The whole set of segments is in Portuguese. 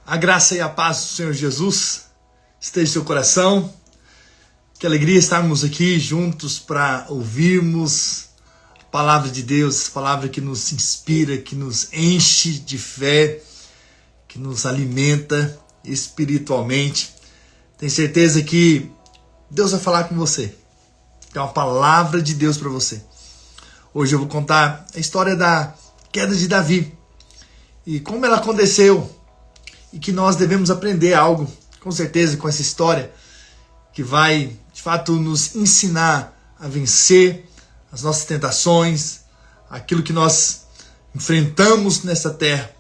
A graça e a paz do Senhor Jesus esteja em seu coração. Que alegria estarmos aqui juntos para ouvirmos a palavra de Deus, a palavra que nos inspira, que nos enche de fé, que nos alimenta espiritualmente. Tenho certeza que Deus vai falar com você. Tem uma palavra de Deus para você. Hoje eu vou contar a história da queda de Davi e como ela aconteceu e que nós devemos aprender algo, com certeza, com essa história que vai, de fato, nos ensinar a vencer as nossas tentações, aquilo que nós enfrentamos nessa terra,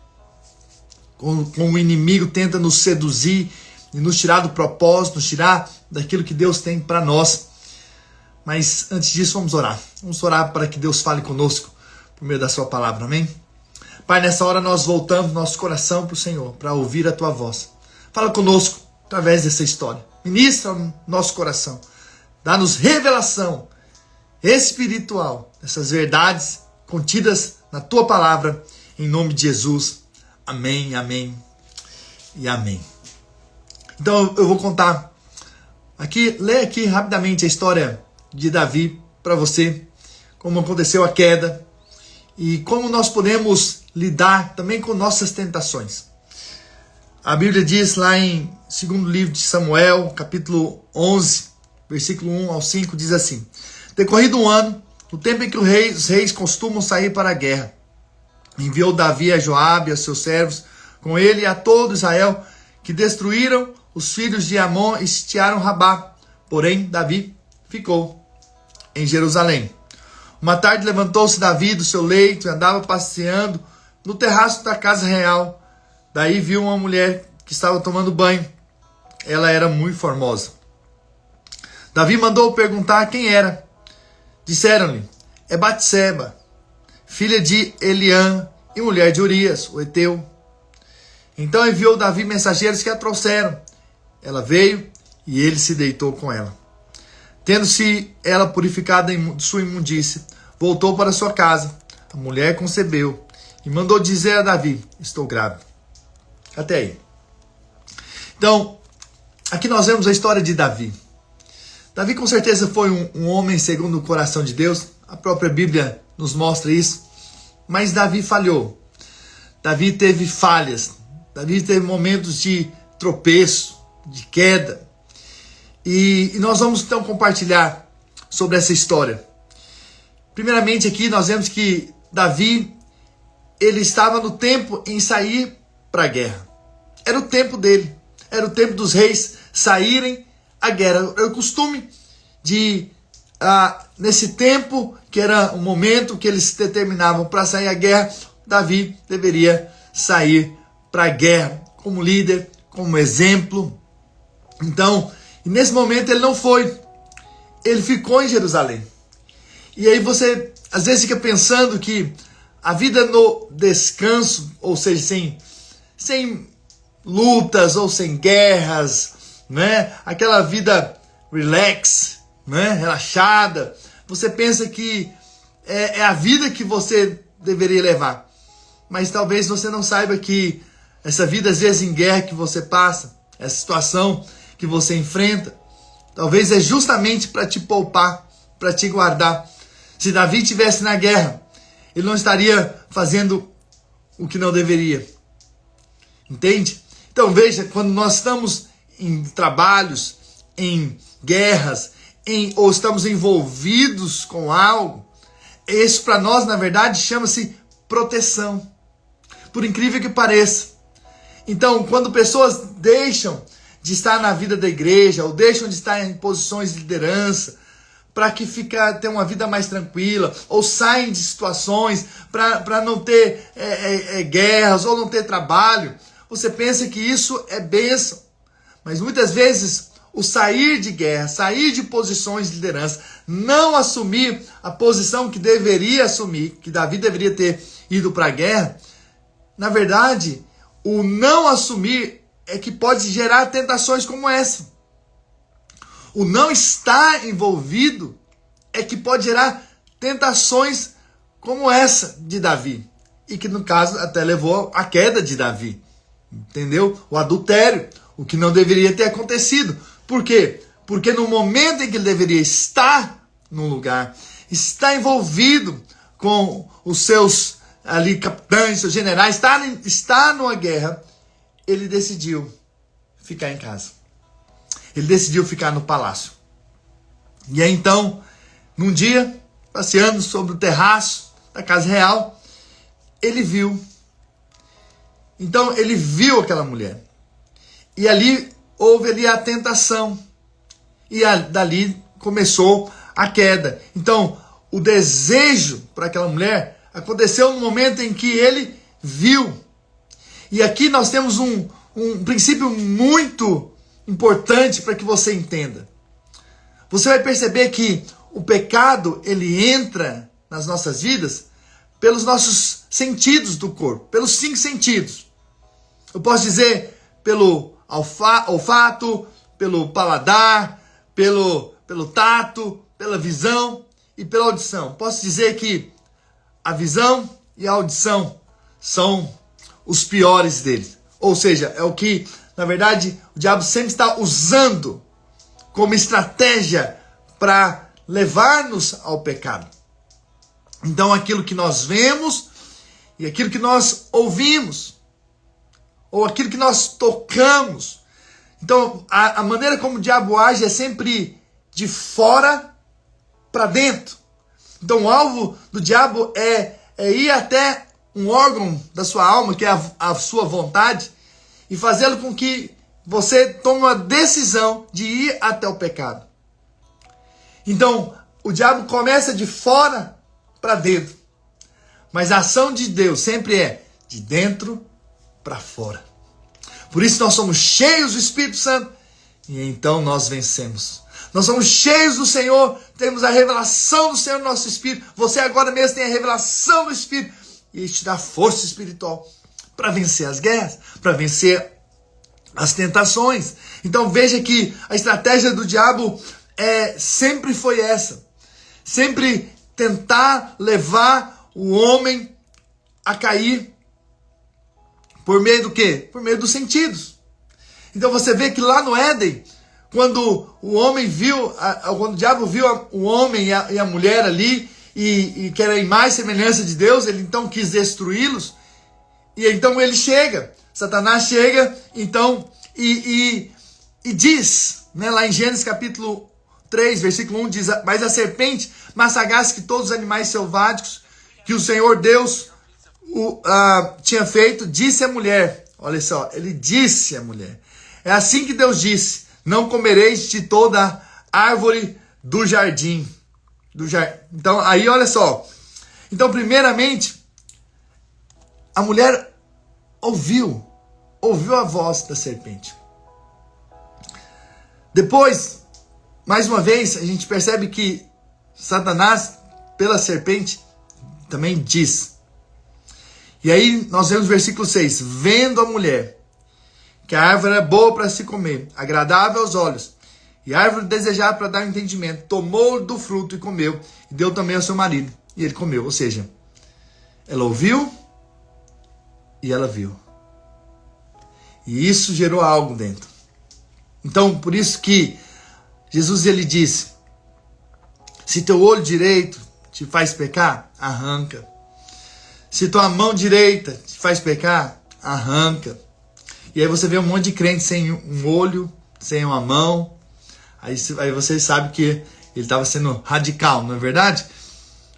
como o inimigo tenta nos seduzir e nos tirar do propósito, nos tirar daquilo que Deus tem para nós. Mas antes disso, vamos orar. Vamos orar para que Deus fale conosco por meio da sua palavra, amém? Pai, nessa hora nós voltamos nosso coração para o Senhor, para ouvir a tua voz. Fala conosco através dessa história. Ministra o nosso coração. Dá-nos revelação espiritual dessas verdades contidas na tua palavra, em nome de Jesus. Amém, amém e amém. Então eu vou contar aqui, ler aqui rapidamente a história de Davi para você, como aconteceu a queda e como nós podemos lidar também com nossas tentações. A Bíblia diz lá em 2º livro de Samuel, capítulo 11, versículo 1 ao 5, diz assim: Decorrido um ano, no tempo em que os reis costumam sair para a guerra, enviou Davi a Joabe e a seus servos, com ele e a todo Israel, que destruíram os filhos de Amon e sitiaram Rabá. Porém, Davi ficou em Jerusalém. Uma tarde levantou-se Davi do seu leito e andava passeando no terraço da casa real. Daí viu uma mulher que estava tomando banho. Ela era muito formosa. Davi mandou perguntar quem era. Disseram-lhe: é Batseba, filha de Eliã e mulher de Urias, o Heteu. Então enviou Davi mensageiros que a trouxeram. Ela veio e ele se deitou com ela. Tendo-se ela purificado de sua imundície, voltou para sua casa. A mulher concebeu e mandou dizer a Davi: estou grávida. Até aí. Então, aqui nós vemos a história de Davi. Davi com certeza foi um homem segundo o coração de Deus. A própria Bíblia nos mostra isso. Mas Davi falhou. Davi teve falhas. Davi teve momentos de tropeço, de queda. E nós vamos então compartilhar sobre essa história. Primeiramente aqui nós vemos que Davi, ele estava no tempo em sair para a guerra. Era o tempo dele. Era o tempo dos reis saírem à guerra. Era o costume de, nesse tempo, que era o momento que eles determinavam para sair à guerra, Davi deveria sair para a guerra como líder, como exemplo. Então, e nesse momento ele não foi. Ele ficou em Jerusalém. E aí você, às vezes, fica pensando que a vida no descanso, ou seja, sem lutas ou sem guerras, né? Aquela vida relax, né? Relaxada. Você pensa que é a vida que você deveria levar. Mas talvez você não saiba que essa vida, às vezes, em guerra que você passa, essa situação que você enfrenta, talvez é justamente para te poupar, para te guardar. Se Davi estivesse na guerra, ele não estaria fazendo o que não deveria. Entende? Então veja, quando nós estamos em trabalhos, em guerras, ou estamos envolvidos com algo, isso para nós, na verdade, chama-se proteção. Por incrível que pareça. Então, quando pessoas deixam de estar na vida da igreja, ou deixam de estar em posições de liderança, para que ter uma vida mais tranquila, ou saem de situações para não ter guerras, ou não ter trabalho, você pensa que isso é bênção. Mas muitas vezes o sair de guerra, sair de posições de liderança, não assumir a posição que deveria assumir, que Davi deveria ter ido para a guerra, na verdade, o não assumir é que pode gerar tentações como essa. O não estar envolvido é que pode gerar tentações como essa de Davi. E que no caso até levou à queda de Davi. entendeu? O adultério, o que não deveria ter acontecido. Por quê? Porque no momento em que ele deveria estar num lugar, estar envolvido com os seus ali capitães, seus generais, está numa guerra, ele decidiu ficar em casa. Ele decidiu ficar no palácio. E aí então, num dia, passeando sobre o terraço da casa real, ele viu. Então ele viu aquela mulher. E ali houve ali a tentação. E dali começou a queda. Então, o desejo para aquela mulher aconteceu no momento em que ele viu. E aqui nós temos um princípio muito importante para que você entenda. Você vai perceber que o pecado, ele entra nas nossas vidas pelos nossos sentidos do corpo, pelos 5 sentidos. Eu posso dizer pelo olfato, pelo paladar, pelo tato, pela visão e pela audição. Posso dizer que a visão e a audição são os piores deles. Ou seja, é o que, na verdade, o diabo sempre está usando como estratégia para levar-nos ao pecado. Então, aquilo que nós vemos e aquilo que nós ouvimos, ou aquilo que nós tocamos. Então, a maneira como o diabo age é sempre de fora para dentro. Então, o alvo do diabo é ir até um órgão da sua alma, que é a sua vontade, e fazê-lo com que você tome uma decisão de ir até o pecado. Então, o diabo começa de fora para dentro. Mas a ação de Deus sempre é de dentro para fora. Por isso nós somos cheios do Espírito Santo e então nós vencemos. Nós somos cheios do Senhor, temos a revelação do Senhor no nosso Espírito. Você agora mesmo tem a revelação do Espírito e Ele te dá força espiritual para vencer as guerras, para vencer as tentações. Então veja que a estratégia do diabo sempre foi essa. Sempre tentar levar o homem a cair. Por meio do quê? Por meio dos sentidos. Então você vê que lá no Éden, quando o homem viu, quando o diabo viu o homem e a mulher ali, e que era a imagem e semelhança de Deus, ele então quis destruí-los. E então ele chega, Satanás chega, então, e diz, né, lá em Gênesis capítulo 3, versículo 1, diz: mas a serpente, mais sagaz que todos os animais selváticos, que o Senhor Deus tinha feito, disse à mulher, olha só, ele disse à mulher, é assim que Deus disse, não comereis de toda árvore do jardim. Então, aí olha só, então primeiramente, a mulher ouviu a voz da serpente. Depois, mais uma vez, a gente percebe que Satanás, pela serpente, também diz. E aí nós vemos o versículo 6. Vendo a mulher que a árvore era boa para se comer, agradável aos olhos, e a árvore desejada para dar entendimento, tomou do fruto e comeu, e deu também ao seu marido, e ele comeu. Ou seja, ela ouviu e ela viu. E isso gerou algo dentro. Então, por isso que Jesus, ele disse, se teu olho direito te faz pecar, arranca. Se tua mão direita te faz pecar, arranca. E aí você vê um monte de crente sem um olho, sem uma mão. Aí você sabe que ele estava sendo radical, não é verdade?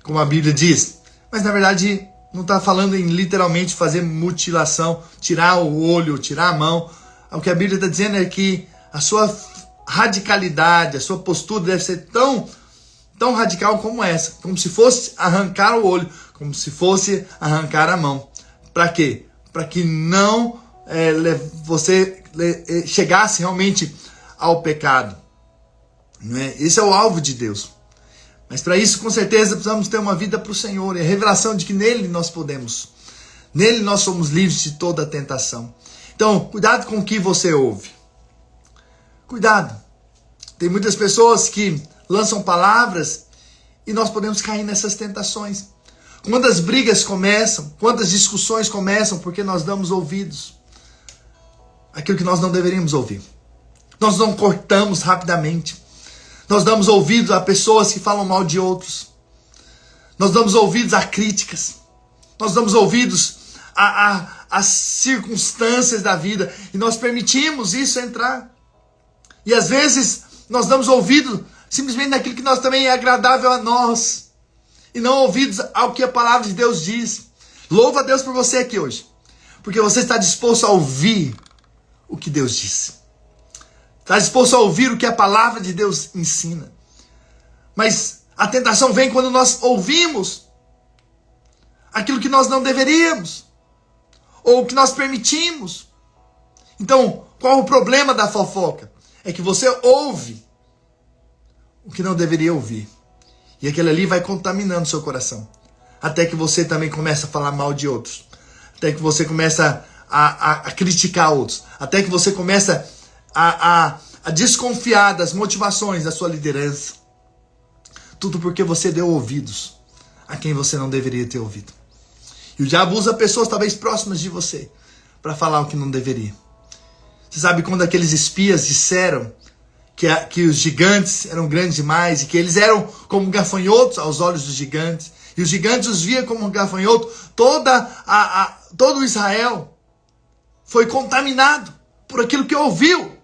Como a Bíblia diz. Mas na verdade não está falando em literalmente fazer mutilação, tirar o olho, tirar a mão. O que a Bíblia está dizendo é que a sua radicalidade, a sua postura deve ser tão radical como essa. Como se fosse arrancar o olho, como se fosse arrancar a mão. Para quê? Para que não você chegasse realmente ao pecado. Não é? Esse é o alvo de Deus. Mas para isso, com certeza, precisamos ter uma vida para o Senhor. E a revelação de que nele nós podemos. Nele nós somos livres de toda a tentação. Então, cuidado com o que você ouve. Cuidado. Tem muitas pessoas que lançam palavras e nós podemos cair nessas tentações. Quantas brigas começam, quantas discussões começam porque nós damos ouvidos aquilo que nós não deveríamos ouvir. Nós não cortamos rapidamente. Nós damos ouvidos a pessoas que falam mal de outros. Nós damos ouvidos a críticas. Nós damos ouvidos às circunstâncias da vida. E nós permitimos isso entrar. E às vezes nós damos ouvido simplesmente naquilo que nós também é agradável a nós. E não ouvidos ao que a palavra de Deus diz. Louva a Deus por você aqui hoje. Porque você está disposto a ouvir o que Deus disse. Está disposto a ouvir o que a palavra de Deus ensina. Mas a tentação vem quando nós ouvimos aquilo que nós não deveríamos. Ou o que nós permitimos. Então, qual o problema da fofoca? É que você ouve o que não deveria ouvir. E aquele ali vai contaminando seu coração. Até que você também começa a falar mal de outros. Até que você começa a criticar outros. Até que você começa a desconfiar das motivações da sua liderança. Tudo porque você deu ouvidos a quem você não deveria ter ouvido. E o diabo usa pessoas talvez próximas de você para falar o que não deveria. Você sabe quando aqueles espias disseram que os gigantes eram grandes demais e que eles eram como gafanhotos aos olhos dos gigantes, e os gigantes os via como gafanhoto, todo Israel foi contaminado por aquilo que ouviu.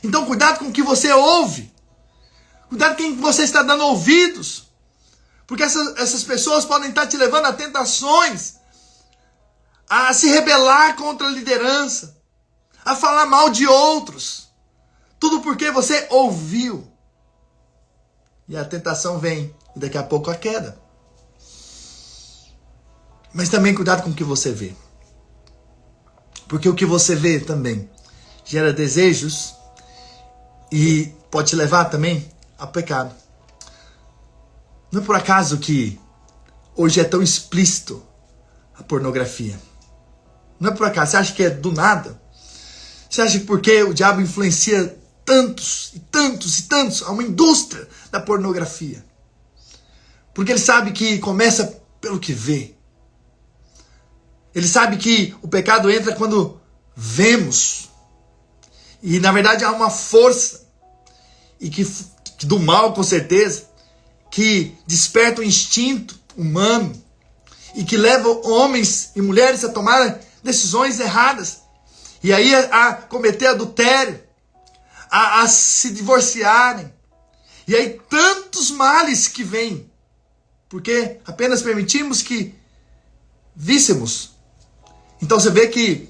Então cuidado com o que você ouve. Cuidado com quem você está dando ouvidos. Porque essas pessoas podem estar te levando a tentações, a se rebelar contra a liderança, a falar mal de outros. Tudo porque você ouviu. E a tentação vem, e daqui a pouco a queda. Mas também cuidado com o que você vê. Porque o que você vê também gera desejos e pode te levar também a pecado. Não é por acaso que hoje é tão explícito a pornografia. Não é por acaso. Você acha que é do nada? Você acha que porque o diabo influencia tantos e tantos e tantos a uma indústria da pornografia? Porque ele sabe que começa pelo que vê. Ele sabe que o pecado entra quando vemos. E na verdade há uma força e que do mal, com certeza, que desperta o instinto humano e que leva homens e mulheres a tomarem decisões erradas. E aí a cometer adultério, a se divorciarem. E aí tantos males que vêm, porque apenas permitimos que víssemos. Então você vê que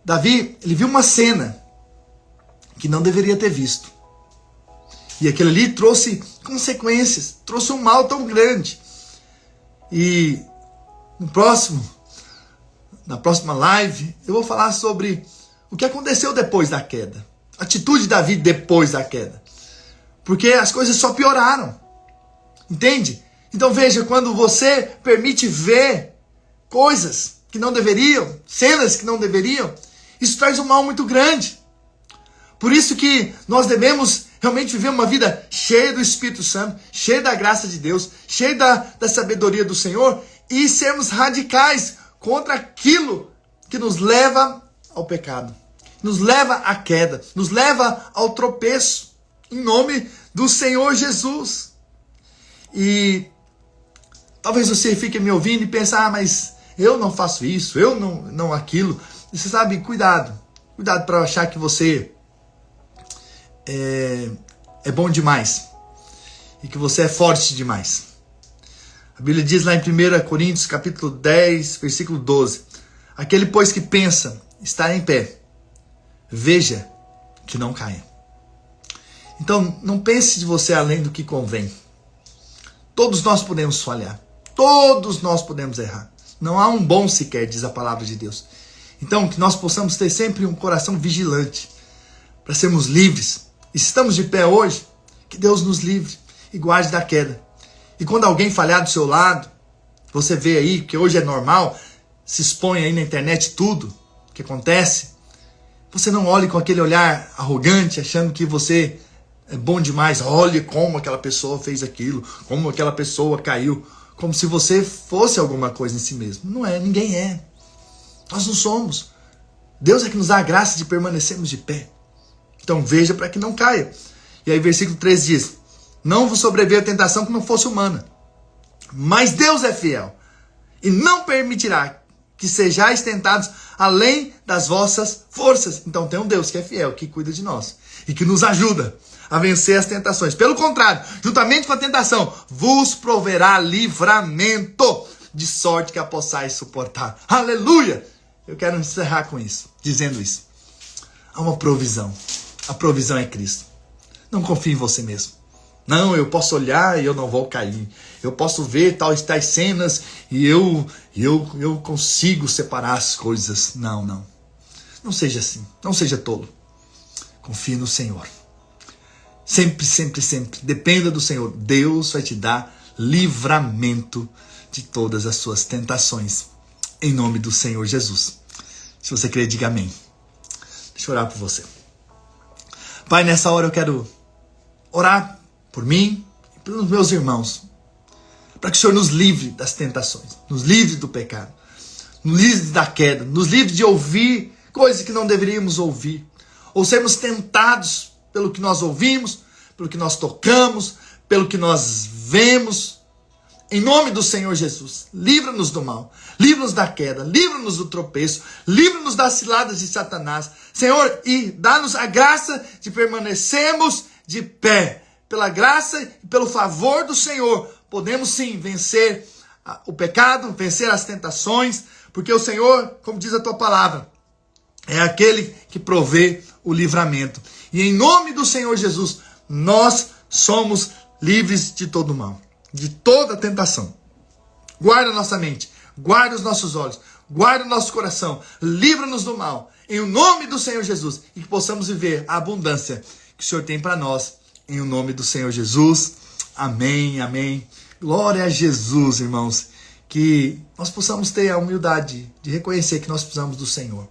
Davi, ele viu uma cena que não deveria ter visto. E aquilo ali trouxe consequências, trouxe um mal tão grande. E na próxima live, eu vou falar sobre o que aconteceu depois da queda. A atitude de Davi depois da queda. Porque as coisas só pioraram. Entende? Então veja, quando você permite ver coisas que não deveriam, cenas que não deveriam, isso traz um mal muito grande. Por isso que nós devemos realmente viver uma vida cheia do Espírito Santo, cheia da graça de Deus, cheia da sabedoria do Senhor e sermos radicais contra aquilo que nos leva ao pecado, nos leva à queda, nos leva ao tropeço, em nome do Senhor Jesus. E talvez você fique me ouvindo e pense, mas eu não faço isso, eu não aquilo. E você sabe, cuidado para achar que você é bom demais e que você é forte demais. A Bíblia diz lá em 1 Coríntios capítulo 10, versículo 12: aquele, pois, que pensa estar em pé, veja que não caia. Então, não pense de você além do que convém. Todos nós podemos falhar. Todos nós podemos errar. Não há um bom sequer, diz a palavra de Deus. Então, que nós possamos ter sempre um coração vigilante para sermos livres. E se estamos de pé hoje, que Deus nos livre e guarde da queda. E quando alguém falhar do seu lado, você vê aí, que hoje é normal, se expõe aí na internet tudo que acontece, você não olhe com aquele olhar arrogante, achando que você é bom demais. Olhe como aquela pessoa fez aquilo, como aquela pessoa caiu, como se você fosse alguma coisa em si mesmo. Não é, ninguém é. Nós não somos. Deus é que nos dá a graça de permanecermos de pé. Então veja para que não caia. E aí versículo 13 diz: não vos sobreveio a tentação que não fosse humana, mas Deus é fiel e não permitirá que sejais tentados além das vossas forças. Então tem um Deus que é fiel, que cuida de nós e que nos ajuda a vencer as tentações. Pelo contrário, juntamente com a tentação, vos proverá livramento, de sorte que a possais suportar. Aleluia! Eu quero encerrar com isso, dizendo isso. Há uma provisão. A provisão é Cristo. Não confie em você mesmo. Não, eu posso olhar e eu não vou cair. Eu posso ver tais cenas e eu consigo separar as coisas. Não, não. Não seja assim. Não seja tolo. Confie no Senhor. Sempre, sempre, sempre. Dependa do Senhor. Deus vai te dar livramento de todas as suas tentações. Em nome do Senhor Jesus. Se você crer, diga amém. Deixa eu orar por você. Pai, nessa hora eu quero orar por mim e pelos meus irmãos. Para que o Senhor nos livre das tentações. Nos livre do pecado. Nos livre da queda. Nos livre de ouvir coisas que não deveríamos ouvir. Ou sermos tentados pelo que nós ouvimos, pelo que nós tocamos, pelo que nós vemos. Em nome do Senhor Jesus, livra-nos do mal, livra-nos da queda, livra-nos do tropeço, livra-nos das ciladas de Satanás. Senhor, e dá-nos a graça de permanecermos de pé. Pela graça e pelo favor do Senhor, podemos sim vencer o pecado, vencer as tentações, porque o Senhor, como diz a tua palavra, é aquele que provê o livramento. E em nome do Senhor Jesus, nós somos livres de todo mal, de toda tentação. Guarda a nossa mente, guarda os nossos olhos, guarda o nosso coração, livra-nos do mal, em nome do Senhor Jesus, e que possamos viver a abundância que o Senhor tem para nós, em nome do Senhor Jesus. Amém, amém. Glória a Jesus, irmãos, que nós possamos ter a humildade de reconhecer que nós precisamos do Senhor.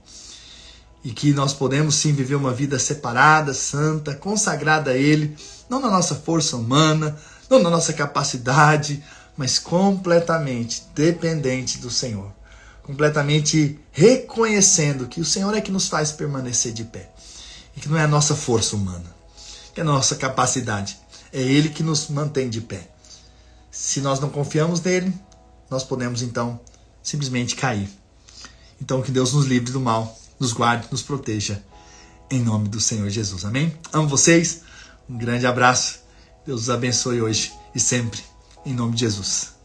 E que nós podemos sim viver uma vida separada, santa, consagrada a Ele, não na nossa força humana, não na nossa capacidade, mas completamente dependente do Senhor. Completamente reconhecendo que o Senhor é que nos faz permanecer de pé. E que não é a nossa força humana, que é a nossa capacidade. É Ele que nos mantém de pé. Se nós não confiamos nele, nós podemos então simplesmente cair. Então que Deus nos livre do mal, nos guarde, nos proteja, em nome do Senhor Jesus. Amém? Amo vocês, um grande abraço, Deus os abençoe hoje e sempre, em nome de Jesus.